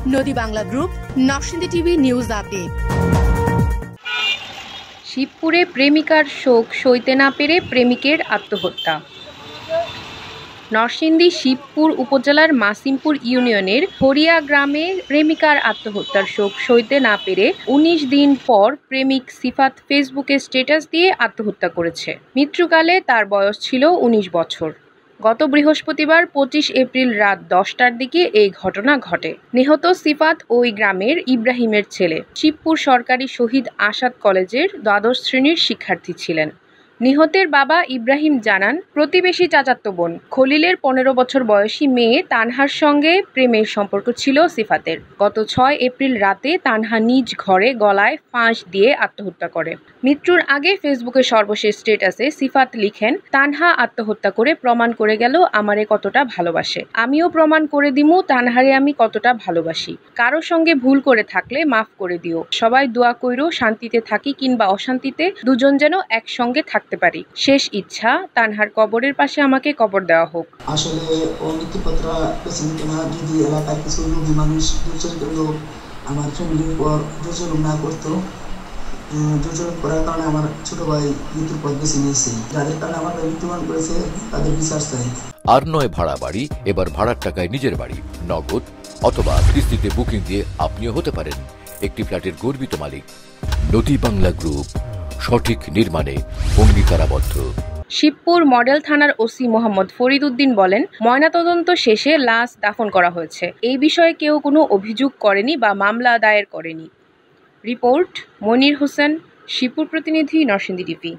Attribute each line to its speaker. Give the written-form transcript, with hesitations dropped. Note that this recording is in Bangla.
Speaker 1: নদী Bangla group, Narsingdi TV news update.
Speaker 2: শিবপুরে প্রেমিকার শোক সইতে না পেরে প্রেমিকের আত্মহত্যা। নরসিংদী শিবপুর উপজেলার মাসিমপুর ইউনিয়নের হরিয়া গ্রামে প্রেমিকার আত্মহত্যার শোক সইতে না পেরে ১৯ দিন পর প্রেমিক সিফাত ফেসবুকে স্ট্যাটাস দিয়ে আত্মহত্যা করেছে। মৃত্যুকালে তার বয়স ছিল ১৯ বছর। গত বৃহস্পতিবার ২৫ এপ্রিল রাত ১০টার দিকে এই ঘটনা ঘটে। নিহত সিফাত ওই গ্রামের ইব্রাহিমের ছেলে। শিবপুর সরকারি শহীদ আসাদ কলেজের দ্বাদশ শ্রেণীর শিক্ষার্থী ছিলেন। নিহতের বাবা ইব্রাহিম জানান, প্রতিবেশী চাচাতো বোন খলিলের ১৫ বছর বয়সী মেয়ে তানহার সঙ্গে প্রেমের সম্পর্ক ছিল সিফাতের। গত ৬ এপ্রিল রাতে তানহা নিজ ঘরে গলায় ফাঁস দিয়ে আত্মহত্যা করে। মৃত্যুর আগে ফেসবুকে সর্বশেষ স্ট্যাটাসে সিফাত লিখেন, তানহা আত্মহত্যা করে প্রমাণ করে গেল আমারে কতটা ভালোবাসে। আমিও প্রমাণ করে দিমু তানহারে আমি কতটা ভালোবাসি। কারো সঙ্গে ভুল করে থাকলে মাফ করে দিও। সবাই দোয়া কইরো শান্তিতে থাকি কিংবা অশান্তিতে দুজন যেন একসঙ্গে থাকতে পারি। শেষ ইচ্ছা, তানহার কবরের পাশে আমাকে কবর দেওয়া হোক।
Speaker 3: আসলে ও মৃত্যুপত্র পেছনে না যদি এলাকার কিছু লোভী মানুষ দুর্চরিত লোক আমার ফ্যামিলির উপর দুর্জুলুম না করতো, দুর্জুলুম করার কারণে আমার ছোট ভাই মৃত্যুর পথ বেছে নিয়েছে। যাদের কারণে আমার ভাই মৃত্যুবরণ করেছে তাদের বিচার চাই।
Speaker 4: আর নয় ভাড়া বাড়ি, এবার ভাড়ার টাকায় নিজের বাড়ি, নগদ অথবা কিস্তিতে বুকিং দিয়ে আপনিও হতে পারেন একটি ফ্ল্যাটের গর্বিত মালিক। নদী বাংলা গ্রুপ, সঠিক নির্মাণে অঙ্গীকারাবদ্ধ।
Speaker 2: শিবপুর মডেল থানার ওসি মোহাম্মদ ফরিদ উদ্দিন বলেন, ময়নাতদন্ত শেষে লাশ দাফন করা হয়েছে। এই বিষয়ে কেউ কোনো অভিযোগ করেনি বা মামলা দায়ের করেনি। রিপোর্ট মনির হোসেন, শিবপুর প্রতিনিধি, নরসিংদী টিভি।